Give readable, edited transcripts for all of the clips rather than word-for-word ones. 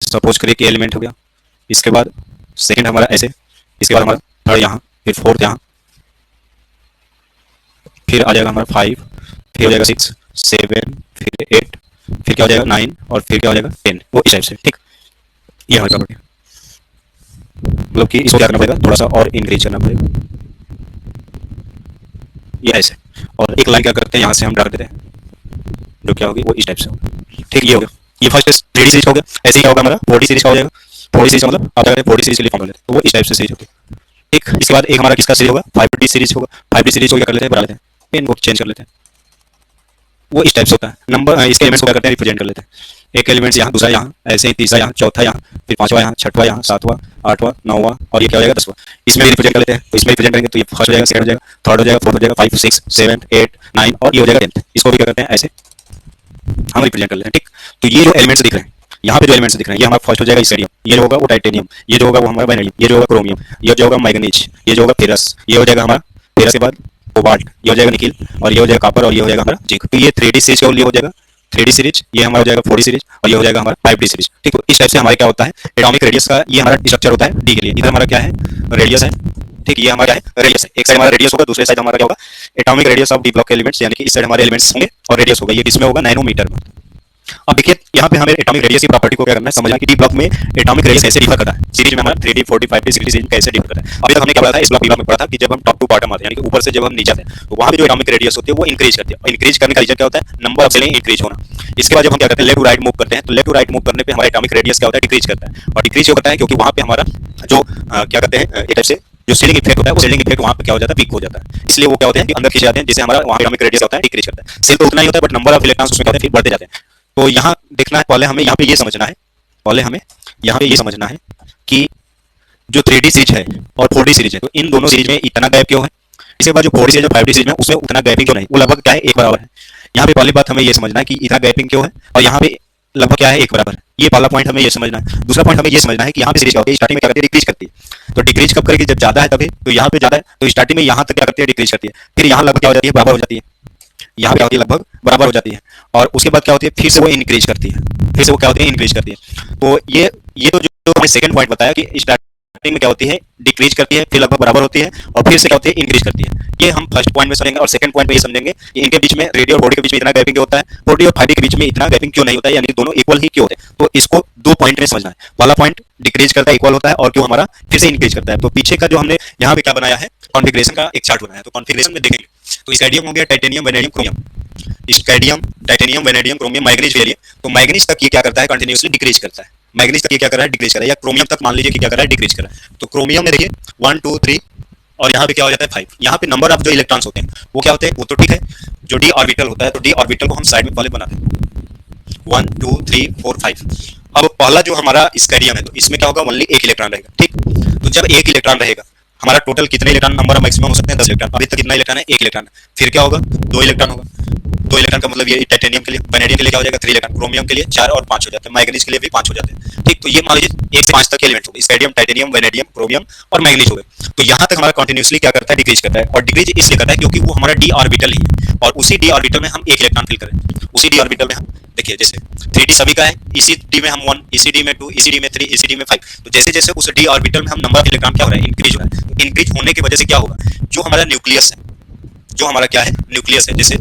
Suppose करिए कि element हो गया, इसके बाद सेकंड हमारा ऐसे, इसके बाद हमारा थर्ड यहाँ, फिर फोर्थ यहाँ, फिर आ जाएगा हमारा 5, फिर हो जाएगा 6, 7, फिर 8, फिर क्या हो जाएगा 9, और फिर क्या हो जाएगा 10। वो इस टाइप से, ठीक। ये हमारी प्रॉपर्टी, मतलब कि इसको क्या करना पड़ेगा, थोड़ा सा और इंक्रीज करना पड़ेगा, ये ऐसे। और एक लाइन क्या करते हैं, यहाँ से हम डाल देते हैं, जो क्या होगी वो इस टाइप से होगा, ठीक। ये हो गया, ये फर्स्ट 3D सीरीज हो गया। ऐसे ही क्या होगा हमारा 4D सीरीज का हो जाएगा। 4D सीरीज का मतलब आप क्या करते हैं 4D सीरीज के लिए फॉर्म लेते हैं, तो वो इस टाइप से सीरीज होगी, ठीक। इसके बाद एक हमारा किसका सीरीज होगा, 5D सीरीज होगा। 5D सीरीज को क्या कर लेते हैं, बना लेते हैं, पेन को चेंज कर लेते हैं, वो इस टाइप से होता है। नंबर इसके एलिमेंट्स को क्या करते हैं, रिप्रेजेंट कर लेते हैं। एक एलिमेंट्स यहाँ, दूसरा यहाँ, ऐसे ही तीसरा यहाँ, चौथा यहाँ, फिर पांचवा यहाँ, छठवा यहाँ, सातवां, आठवां, नौवां, और ये क्या हो जाएगा 10वां। इसमें भी रिप्रेजेंट कर लेते हैं, तो इसमें रिप्रेजेंट करेंगे तो ये फर्स्ट हो जाएगा, सेकंड हो जाएगा, थर्ड हो जाएगा, फोर्थ हो जाएगा, 5, 6, 7, 8, 9, और ये हो जाएगा 10th। इसको भी क्या करते हैं, ऐसे हम रिप्रेजेंट कर लेते हैं, ठीक। तो ये जो एलिमेंट्स दिख रहे हैं, यहाँ पे जो एलिमेंट्स दिख रहे हैं, ये हमारा फर्स्ट हो जाएगा स्टेरियम, ये जो होगा वो टाइटेनियम, ये जो होगा वो हमारा वैनेडियम, ये जो होगा क्रोमियम, ये जो होगा मैग्नीज, ये जो होगा फेरस, ये हो जाएगा हमारा फेरस के बाद कोबाल्ट, ये हो जाएगा निकिल, और ये हो जाएगा कॉपर, और ये हो जाएगा हमारा जिंक। तो ये 3D सीरीज का लिए हो जाएगा 3D सीरीज, ये हमारा हो जाएगा 4D सीरीज, और ये हो जाएगा हमारा 5D सीरीज, ठीक। तो इस टाइप से हमारे क्या होता है, एटॉमिक रेडियस का ये हमारा स्ट्रक्चर होता है डी के लिए। इधर हमारा क्या है, रेडियस है, ठीक। ये हमारा क्या है, रेडियस है। एक साइड हमारा रेडियस होगा, दूसरे साइड हमारा क्या होगा, atomic radius of D block के एलिमेंट्स, यानी कि इस साइड हमारे एलिमेंट्स होंगे और रेडियस होगा, ये किसमें होगा, नैनोमीटर में। अब देखिए यहाँ पे हमें एटॉमिक रेडियस की प्रॉपर्टी को क्या करना है, समझना कि डी ब्लॉक में एटॉमिक रेडियस कैसे डिफर करता है। सीरीज में हमारा 3D 4D 5D 6D series कैसे डिफर करता है। अभी तक हमने क्या पढ़ा था, इस ब्लॉक में पढ़ा था कि जब हम टॉप टू बॉटम आते हैं, यानी कि ऊपर से जब हम नीचे आते हैं, तो वहाँ पे जो एटॉमिक रेडियस होती है वो इंक्रीज करती है। और इंक्रीज करने का रीजन क्या होता है, नंबर ऑफ सेलें इंक्रीज होना। इसके बाद जब हम क्या करते हैं, लेफ्ट टू राइट मूव करते हैं, तो लेफ्ट टू राइट मूव करने पे हमारा एटॉमिक रेडियस क्या होता है, डिक्रीज करता है। और डिक्रीज क्यों करता है, क्योंकि वहाँ पे हमारा जो क्या कहते हैं एक टाइप से जो सीलिंग इफेक्ट होता है, वो सीलिंग इफेक्ट वहाँ पे क्या हो जाता है, वीक हो जाता है। इसलिए वो क्या होते हैं कि अंदर खींचे जाते हैं, जिससे हमारा वहाँ एटॉमिक रेडियस होता है डिक्रीज करता है। सेल तो उतना ही होता है, बट नंबर ऑफ इलेक्ट्रॉन्स उसमें क्या होते हैं, फिर बढ़ते जाते हैं। तो यहाँ देखना है, पहले हमें यहाँ पे ये समझना है, पहले हमें यहाँ पे ये समझना है कि जो 3D सीरीज है और 4D सीरीज है, तो इन दोनों सीरीज में इतना गैप क्यों है। इसके बाद जो 4D सीरीज और 5D सीरीज में उसमें उतना गैपिंग क्यों नहीं, वो लगभग क्या है, एक बराबर है। यहाँ पे पहली बात हमें ये समझना है कि इतना गैपिंग क्यों है, और यहाँ पे लगभग क्या है, एक बराबर। ये पहला पॉइंट हमें ये समझना है। दूसरा पॉइंट हमें ये समझना है कि यहाँ पे सीरीज क्या होती है, स्टार्टिंग में क्या करती है, डिक्रीज करती है। तो डिक्रीज कब करेगी, जब ज्यादा है तभी। तो यहाँ पे ज्यादा है तो स्टार्टिंग में यहाँ तक क्या करती है, डिक्रीज करती है। फिर यहाँ लगभग क्या हो जाती है, बराबर हो जाती है। यहाँ पे क्या होती है, लगभग बराबर हो जाती है। और उसके बाद क्या होती है, फिर से वो इंक्रीज करती है, फिर से वो क्या होती है, इंक्रीज करती है। तो ये तो जो हमने सेकंड पॉइंट बताया कि स्टार्टिंग में क्या होती है, डिक्रीज करती है, फिर लगभग बराबर होती है, और फिर से क्या होती है, इंक्रीज करती है। ये हम फर्स्ट पॉइंट में समझेंगे। और सेकंड पॉइंट में ये समझेंगे कि इनके बीच में, रेडियो और बॉडी के बीच में इतना गैपिंग क्यों होता है, बॉडी और 5D के बीच में इतना गैपिंग क्यों नहीं होता है, यानी दोनों इक्वल ही क्यों होते हैं। तो इसको दो पॉइंट में समझना है। पहला पॉइंट डिक्रीज करता है, इक्वल होता है, और क्यों हमारा फिर से इंक्रीज करता है। तो पीछे का जो हमने यहाँ पे क्या बनाया है, कॉन्फिगरेशन का एक चार्ट बनाया है। तो कॉन्फिगरेशन में देखेंगे तो स्कैंडियम हो गया, titanium, vanadium, chromium, scandium, titanium, vanadium, chromium, manganese, barium. तो मैग्नीज तक ये क्या करता है, कंटिन्यूअसली डिक्रीज करता है। मैग्नीज तक ये क्या कर रहा है, डिक्रीज कर रहा है। या क्रोमियम तक मान लीजिए कि क्या कर रहा है, डिक्रीज कर रहा है। तो क्रोमियम में देखिए 1 2 3, और यहाँ पे क्या हो जाता है 5। यहाँ पे नंबर ऑफ जो इलेक्ट्रॉन्स होते हैं वो क्या होते हैं, वो तो ठीक है। जो डी ऑर्बिटल होता है, तो डी ऑर्बिटल को हम साइड में पहले बनाते हैं, 1 2 3 4 5। अब पहला जो हमारा स्कैंडियम है, तो इसमें क्या होगा, ओनली एक इलेक्ट्रॉन रहेगा, ठीक। तो जब एक इलेक्ट्रॉन रहेगा, हमारा टोटल कितने इलेक्ट्रॉन नंबर मैक्सिमम हो सकते हैं, 10 इलेक्ट्रॉन। अभी तक कितना इलेक्ट्रॉन है, एक इलेक्ट्रॉन है। फिर क्या होगा, 2 इलेक्ट्रॉन होगा। 2 इलेक्ट्रॉन का मतलब ये टाइटेनियम के लिए, वैनेडियम के लिए क्या हो जाएगा, 3 इलेक्ट्रॉन, क्रोमियम के लिए 4 और 5 हो जाते हैं, मैग्नीज के लिए भी 5 हो जाते हैं, ठीक। तो ये मान लीजिए 1 से 5 तक के एलिमेंट हो गए, स्कैंडियम, टाइटेनियम, वैनेडियम, क्रोमियम और मैग्नीज हो गए। तो यहाँ तक हमारा कंटिन्यूअसली क्या करता है, डिक्रीज करता है। और डिक्रीज इसलिए करता है क्योंकि वो हमारा डी ऑर्बिटल ही है, और उसी डी ऑर्बिटल में हम एक इलेक्ट्रॉन फिल करें। उसी डी ऑर्बिटल में हम देखिए, जैसे 3D सभी का है, इसी डी में हम 1, इसी डी में 2, इसी डी में 3, इसी डी में 5। तो जैसे जैसे उस डी ऑर्बिटल में हम नंबर ऑफ इलेक्ट्रॉन क्या हो रहा है, इंक्रीज हो रहा है। तो इंक्रीज होने की वजह से क्या होगा, जो हमारा न्यूक्लियस है, जो हमारा क्या है, न्यूक्लियस है। जैसे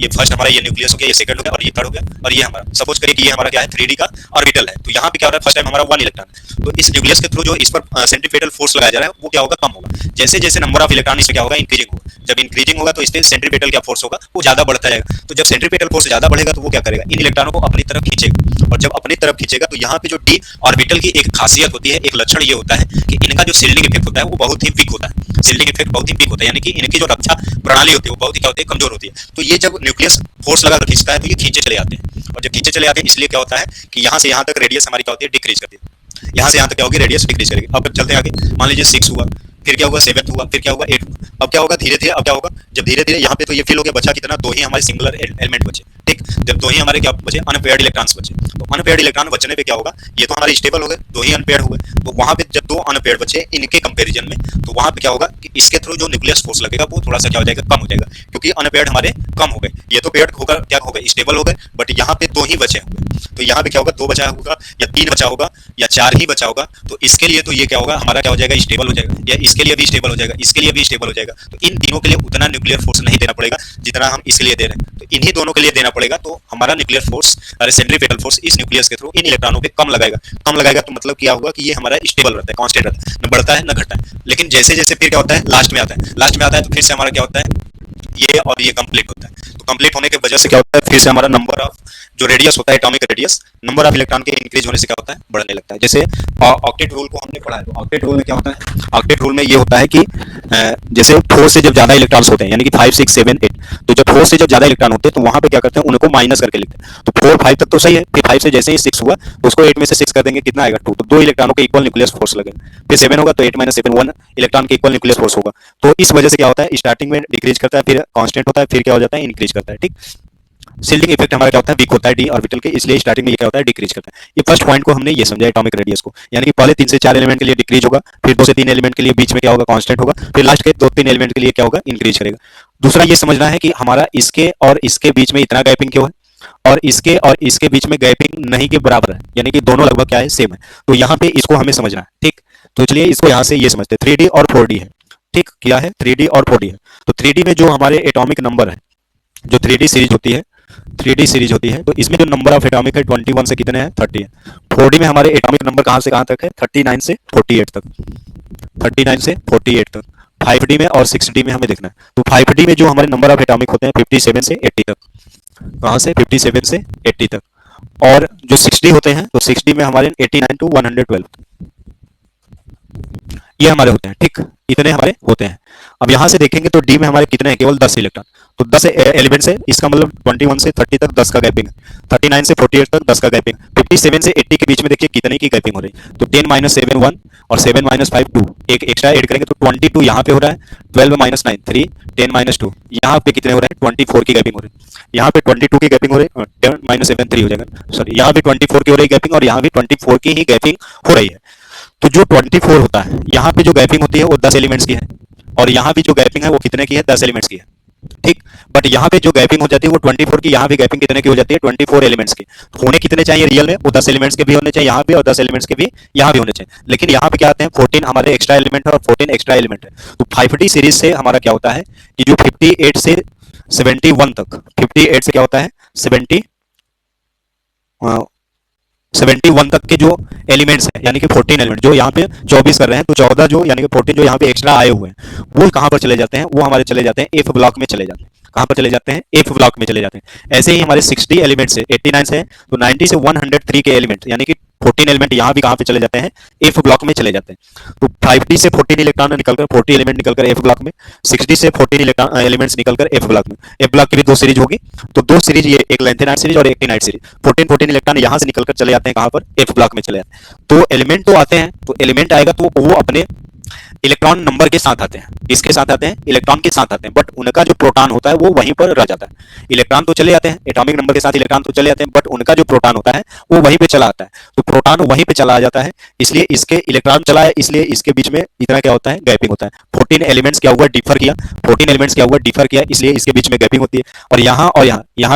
ये फर्स्ट हमारा ये न्यूक्लियस हो गया, ये सेकंड हो गया, और ये थर्ड हो गया, और ये हमारा सपोज करिए कि ये हमारा क्या है, 3D का ऑर्बिटल है। तो यहाँ पे क्या हो रहा है, फर्स्ट टाइम हमारा 1 इलेक्ट्रॉन है। तो इस न्यूक्लियस के थ्रू जो इस पर सेंट्रीपेटल फोर्स लगाया जा रहा है, वो क्या होगा, कम होगा। जैसे जैसे नंबर ऑफ इलेक्ट्रॉन इससे क्या होगा, इंक्रीजिंग होगा। जब इंक्रीजिंग होगा तो इससे सेंट्रीपेटल क्या फोर्स होगा, वो ज्यादा बढ़ता जाएगा। तो जब सेंट्रीपेटल फोर्स ज्यादा बढ़ेगा तो वो क्या करेगा, इन इलेक्ट्रॉनों को अपनी तरफ खींचेगा। और जब अपनी तरफ खींचेगा तो यहाँ पे जो डी ऑर्बिटल की एक खासियत होती है, एक लक्षण ये होता है कि इनका जो शिल्डिंग इफेक्ट होता है वो बहुत ही वीक होता है। शिल्डिंग इफेक्ट बहुत ही वीक होता है, यानी कि इनकी जो रक्षा प्रणाली होती है वो बहुत ही क्या होती है, कमजोर होती है। तो ये जब न्यूक्लियस फोर्स लगा खींचता है तो ये खींचे चले आते हैं। और जब खींचे चले आते हैं, इसलिए क्या होता है कि यहाँ से यहाँ तक रेडियस हमारी क्या होती है, डिक्रीज करती है। यहाँ से यहाँ तक क्या होगी, रेडियस डिक्रीज करेगी। अब चलते हैं आगे, मान लीजिए 6 हुआ, फिर क्या होगा, 7 हुआ, फिर क्या होगा, 8 हुआ। अब क्या होगा, धीरे धीरे अब क्या होगा, जब धीरे धीरे यहाँ पे तो ये फिल हो गया, बचा कितना, 2 ही हमारे सिंगुलर एलिमेंट बचे। ठीक, जब दो ही हमारे क्या बचे, अनपेयर्ड इलेक्ट्रॉन्स बचे, तो अनपेयर्ड इलेक्ट्रॉन बचने पे क्या होगा, ये तो हमारे स्टेबल हो गए, दो ही अनपेयर्ड हो गए, तो वहां पे जब दो अनपेयर्ड बचे इनके कंपैरिजन में, तो वहां पे क्या होगा कि इसके थ्रू जो न्यूक्लियस फोर्स लगेगा वो थोड़ा सा क्या हो जाएगा, कम हो जाएगा, क्योंकि अनपेयर्ड हमारे कम हो गए, ये तो पेयर्ड होगा, क्या हो गए, स्टेबल हो गए, बट यहाँ पे दो ही बचे होंगे, तो यहाँ पे क्या होगा, दो बचा होगा या तीन बचा होगा या चार ही बचा होगा, तो इसके लिए तो ये क्या होगा, हमारा क्या हो जाएगा, स्टेबल हो जाएगा, या इसके लिए भी स्टेबल हो जाएगा, इसके लिए भी स्टेबल हो जाएगा, तो इन तीनों के लिए उतना न्यूक्लियर फोर्स नहीं देना पड़ेगा जितना हम इसके लिए दे रहे हैं, तो इन्हीं दोनों के लिए देना पड़ेगा, तो हमारा न्यूक्लियर फोर्स, अरे सेंट्रीफ्यूगल फोर्स इस न्यूक्लियस के थ्रू इन इलेक्ट्रॉनों पे कम लगाएगा, तो मतलब क्या होगा कि ये हमारा स्टेबल रहता है, कांस्टेंट रहता है, न बढ़ता है न घटता है, लेकिन जैसे जैसे फिर क्या होता है, लास्ट में आता है तो फिर से हमारा क्या होता है, ये और ये कंप्लीट होता है, तो कंप्लीट होने की वजह से क्या होता है, फिर से हमारा नंबर ऑफ जो रेडियस होता है, atomic radius, number of electron के इंक्रीज होने से क्या होता है, बढ़ने लगता है। जैसे ऑक्टेट रूल को हमने पढ़ा है, तो ऑक्टेट रूल में क्या होता है, ऑक्टेट रूल में ये होता है कि जैसे 4 से जब ज्यादा इलेक्ट्रॉन्स होते हैं, यानी कि 5 6 7 8, तो जब 4 से जब ज्यादा इलेक्ट्रॉन होते हैं तो वहां पे क्या करते हैं, उनको माइनस करके लिखते हैं, तो 4 5 तक तो सही है, फिर 5 से जैसे ही 6 हुआ तो उसको 8 में से 6 कर देंगे, कितना आएगा 2, तो 2 इलेक्ट्रॉनों के इक्वल न्यूक्लियस फोर्स लगेगा, फिर 7 होगा तो 8 - 7 1 इलेक्ट्रॉन के इक्वल न्यूक्लियस फोर्स होगा, तो इस वजह से क्या होता है, स्टार्टिंग में डिक्रीज करता है, फिर कांस्टेंट होता है, फिर क्या हो जाता है, इंक्रीज करता है, ठीक। शिल्डिंग इफेक्ट हमारा क्या होता है, वीक होता है डी ऑर्बिटल के, इसलिए स्टार्टिंग में ये क्या होता है, डिक्रीज करता है। ये फर्स्ट पॉइंट को हमने ये समझा एटॉमिक रेडियस को, यानी कि पहले 3 से 4 एलिमेंट के लिए डिक्रीज होगा, फिर 2 से 3 एलिमेंट के लिए बीच में क्या होगा, कांस्टेंट होगा, फिर लास्ट के 2 3 एलिमेंट के लिए क्या होगा, इंक्रीज करेगा। दूसरा ये समझना है कि हमारा इसके और इसके बीच में इतना गैपिंग क्यों है, और इसके बीच में गैपिंग नहीं के बराबर है, यानी कि दोनों लगभग क्या है, सेम है, तो यहाँ पे इसको हमें समझना है, ठीक। तो चलिए इसको यहाँ से ये समझते हैं, 3D और 4D है, ठीक, क्या है, 3D और 4D है, तो 3D में जो हमारे एटॉमिक नंबर है, जो 3D सीरीज होती है, 3D सीरीज होती है, तो इसमें जो नंबर ऑफ एटॉमिक है 21 से कितने हैं, 30 है। 4D में हमारे एटॉमिक नंबर कहाँ से कहाँ तक है, 39 से 48 तक, 39 से 48 तक। 5D में और 6D में हमें देखना है, तो 5D में जो हमारे नंबर ऑफ एटॉमिक होते हैं 57 से 80 तक, कहाँ से 57 से 80 तक, और जो 6D होते हैं तो 6D में हमारे 89 टू 112 ये हमारे होते हैं, ठीक, इतने हमारे होते हैं। अब यहां से देखेंगे तो डी में हमारे कितने हैं, केवल 10 इलेक्ट्रॉन, तो 10 एलिमेंट्स है, इसका मतलब 21 से 30 तक 10 का गैपिंग है, 39 से 48 तक 10 का गैपिंग, 57 से 80 के बीच में देखिए कितने की गैपिंग हो रही है, तो 10 - 7 1 और 7 - 5 2, एक एक्स्ट्रा ऐड करेंगे तो 22 यहाँ पे हो रहा है, 12 - 9 3, 10 - 2 यहाँ पे कितने हो रहे हैं, 24 की गैपिंग हो रही है, यहाँ पे 22 की गैपिंग हो रही है, 10 - 7 3 हो जाएगा, सॉरी यहाँ पे 24 की हो रही है गैपिंग, और यहाँ भी 24 की ही गैपिंग हो रही है। तो जो 24 होता है, यहाँ पे जो गैपिंग होती है वो 10 एलिमेंट्स की है, और यहाँ भी जो गैपिंग है वो कितने की है, 10 एलिमेंट्स की है, ठीक। बट यहाँ पे जो गैपिंग हो जाती है वो 24 की, यहाँ भी गैपिंग कितने की हो जाती है, 24 एलिमेंट्स की, तो होने कितने चाहिए रियल में, वो 10 एलिमेंट्स के भी होने चाहिए यहाँ पे, और 10 एलिमेंट्स के भी यहाँ भी होने चाहिए, लेकिन यहाँ पे क्या आते हैं, 14 हमारे एक्स्ट्रा एलिमेंट है और 14 एक्स्ट्रा एलिमेंट है, तो 5D सीरीज से हमारा क्या होता है कि जो 58 से 71 तक, 58 से क्या होता है 71 तक के जो एलिमेंट्स हैं, यानी कि 14 एलिमेंट, जो यहाँ पे 24 कर रहे हैं, तो 14 जो यानी कि 14 जो यहाँ पे एक्स्ट्रा आए हुए हैं वो कहाँ पर चले जाते हैं, वो हमारे चले जाते हैं एफ ब्लॉक में चले जाते हैं, कहाँ पर चले जाते हैं, एफ ब्लॉक में चले जाते हैं। ऐसे ही हमारे 60 एलिमेंट्स है, 89 से, तो 90 से 103 के एलिमेंट, यानी कि 14 एलिमेंट यहाँ भी कहाँ पे चले जाते हैं, एफ ब्लॉक में चले जाते हैं। तो 5D से 14 इलेक्ट्रॉन निकलकर 40 एलिमेंट निकलकर एफ ब्लॉक में, 6D से 14 इलेक्ट्रॉन एलिमेंट्स निकलकर एफ ब्लॉक में, एफ ब्लॉक की भी 2 सीरीज होगी, तो 2 सीरीज, ये एक लेंथेनाइट सीरीज और एक एक्टिनाइट सीरीज, 14 इलेक्ट्रॉन यहाँ से निकलकर चले जाते हैं कहाँ पर, एफ ब्लॉक में चले जाते हैं। तो एलिमेंट तो आते हैं, तो एलिमेंट आएगा तो वो अपने इलेक्ट्रॉन नंबर के साथ आते हैं, इसके साथ आते हैं, इलेक्ट्रॉन के साथ आते हैं, बट उनका जो प्रोटॉन होता है वो वहीं पर रह जाता है। इलेक्ट्रॉन तो चले जाते हैं, एटॉमिक नंबर के साथ इलेक्ट्रॉन तो चले जाते हैं, बट उनका जो प्रोटॉन होता है वो वहीं पे चला आता है, तो प्रोटॉन वहीं पे चला आ जाता है, इसलिए इसके इलेक्ट्रॉन चला है, इसलिए इसके बीच में इतना क्या होता है, गैपिंग होता है। 14 एलिमेंट्स क्या हुआ, डिफर किया, 14 एलिमेंट्स क्या हुआ, डिफर किया, इसलिए इसके बीच में गैपिंग होती है, और यहाँ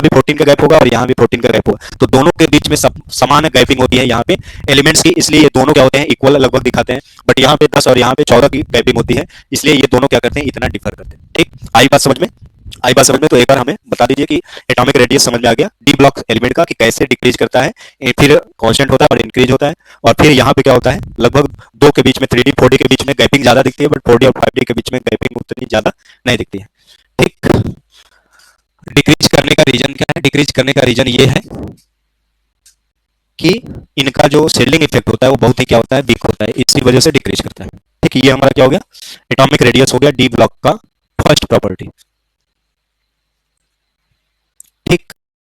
भी 14 का गैप होगा और यहाँ भी 14 का गैप होगा, तो दोनों के बीच में समान गैपिंग होती है यहाँ पे एलिमेंट्स की, इसलिए ये दोनों क्या होते हैं, इक्वल लगभग दिखाते हैं, बट यहाँ पे 10 और यहाँ पे 14 की गैपिंग होती है, इसलिए ये दोनों क्या करते हैं, इतना डिफर करते हैं, ठीक। आई बात समझ में, आई बात समझ में। तो एक बार हमें बता दीजिए कि एटॉमिक रेडियस समझ में आ गया डी ब्लॉक एलिमेंट का, कि कैसे डिक्रीज करता है, फिर कांस्टेंट होता है और इंक्रीज होता है, और फिर यहाँ पे क्या होता है, लगभग 2 के बीच में 3D 4D के बीच में गैपिंग ज्यादा दिखती है, बट 4D और 5D के बीच में गैपिंग उतनी ज्यादा नहीं दिखती है, ठीक। डिक्रीज करने का रीजन क्या है, डिक्रीज करने का रीजन ये है कि इनका जो शेल्डिंग इफेक्ट होता है वो बहुत ही क्या होता है, वीक होता है, इसी वजह से डिक्रीज करता है, ठीक। ये हमारा क्या हो गया, एटॉमिक रेडियस हो गया डी ब्लॉक का फर्स्ट प्रॉपर्टी।